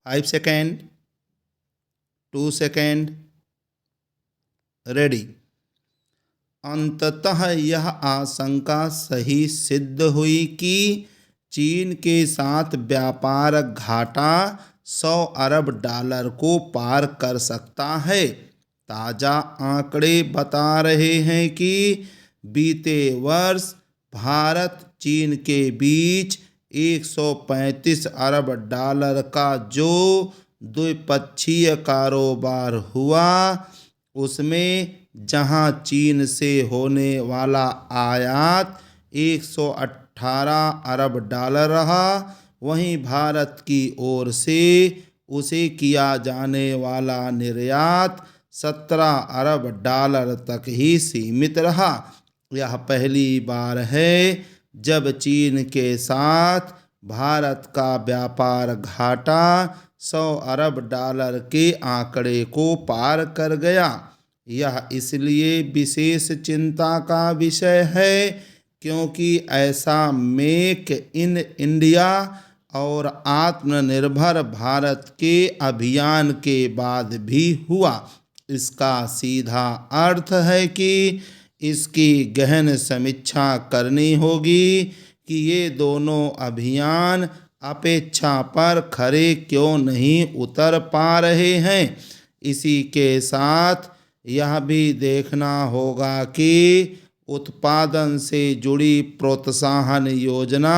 5 second, 2 second, ready. अंततः यह आशंका सही सिद्ध हुई कि चीन के साथ व्यापार घाटा $100 अरब को पार कर सकता है। ताज़ा आंकड़े बता रहे हैं कि बीते वर्ष भारत चीन के बीच $135 अरब का जो द्विपक्षीय कारोबार हुआ, उसमें जहां चीन से होने वाला आयात $118 अरब रहा, वहीं भारत की ओर से उसे किया जाने वाला निर्यात $17 अरब तक ही सीमित रहा। यह पहली बार है जब चीन के साथ भारत का व्यापार घाटा $100 अरब के आंकड़े को पार कर गया। यह इसलिए विशेष चिंता का विषय है क्योंकि ऐसा मेक इन इंडिया और आत्मनिर्भर भारत के अभियान के बाद भी हुआ। इसका सीधा अर्थ है कि इसकी गहन समीक्षा करनी होगी कि ये दोनों अभियान अपेक्षा पर खरे क्यों नहीं उतर पा रहे हैं। इसी के साथ यह भी देखना होगा कि उत्पादन से जुड़ी प्रोत्साहन योजना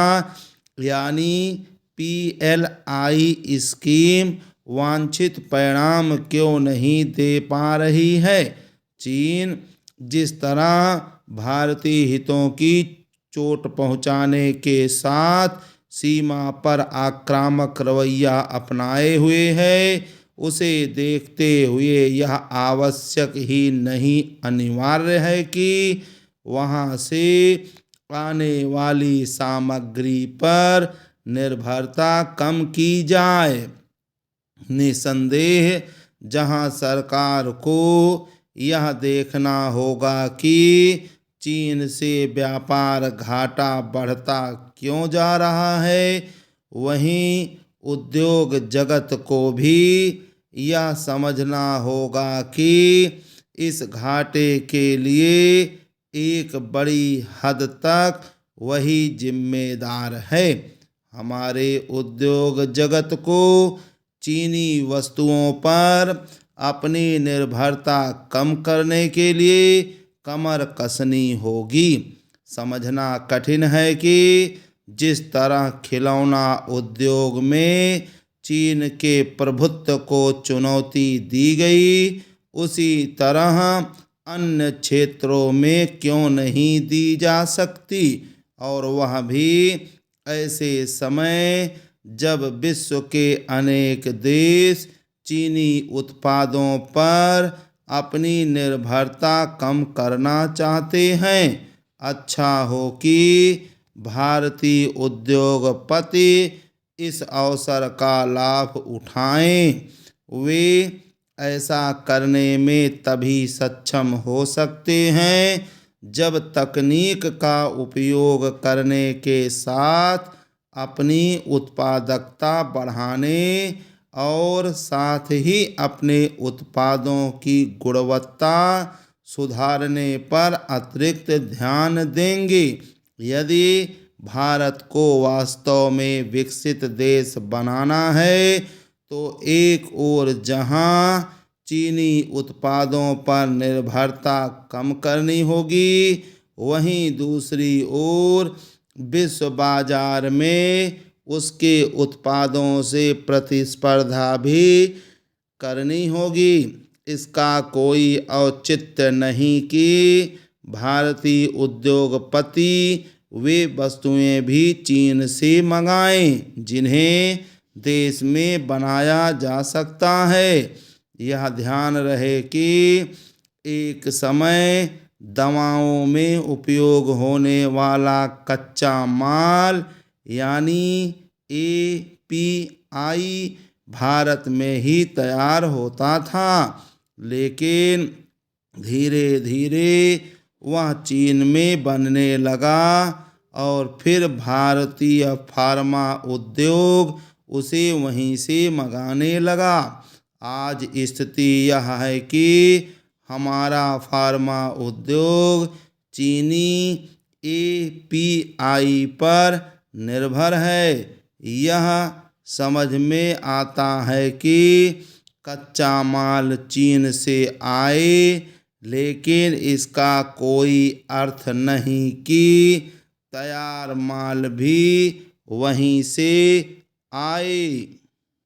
यानी PLI स्कीम वांछित परिणाम क्यों नहीं दे पा रही है। चीन जिस तरह भारतीय हितों की चोट पहुंचाने के साथ सीमा पर आक्रामक रवैया अपनाए हुए है, उसे देखते हुए यह आवश्यक ही नहीं अनिवार्य है कि वहां से आने वाली सामग्री पर निर्भरता कम की जाए। निसंदेह जहां सरकार को यह देखना होगा कि चीन से व्यापार घाटा बढ़ता क्यों जा रहा है, वहीं उद्योग जगत को भी यह समझना होगा कि इस घाटे के लिए एक बड़ी हद तक वही जिम्मेदार है। हमारे उद्योग जगत को चीनी वस्तुओं पर अपनी निर्भरता कम करने के लिए कमर कसनी होगी। समझना कठिन है कि जिस तरह खिलौना उद्योग में चीन के प्रभुत्व को चुनौती दी गई, उसी तरह अन्य क्षेत्रों में क्यों नहीं दी जा सकती, और वह भी ऐसे समय जब विश्व के अनेक देश चीनी उत्पादों पर अपनी निर्भरता कम करना चाहते हैं। अच्छा हो कि भारतीय उद्योगपति इस अवसर का लाभ उठाएं। वे ऐसा करने में तभी सक्षम हो सकते हैं जब तकनीक का उपयोग करने के साथ अपनी उत्पादकता बढ़ाने और साथ ही अपने उत्पादों की गुणवत्ता सुधारने पर अतिरिक्त ध्यान देंगे। यदि भारत को वास्तव में विकसित देश बनाना है, तो एक ओर जहां चीनी उत्पादों पर निर्भरता कम करनी होगी, वहीं दूसरी ओर विश्व बाजार में उसके उत्पादों से प्रतिस्पर्धा भी करनी होगी। इसका कोई औचित्य नहीं कि भारतीय उद्योगपति वे वस्तुएं भी चीन से मंगाएं जिन्हें देश में बनाया जा सकता है। यह ध्यान रहे कि एक समय दवाओं में उपयोग होने वाला कच्चा माल यानी API भारत में ही तैयार होता था, लेकिन धीरे धीरे वह चीन में बनने लगा और फिर भारतीय फार्मा उद्योग उसे वहीं से मंगाने लगा। आज स्थिति यह है कि हमारा फार्मा उद्योग चीनी एपीआई पर निर्भर है। यह समझ में आता है कि कच्चा माल चीन से आए, लेकिन इसका कोई अर्थ नहीं कि तैयार माल भी वहीं से आए।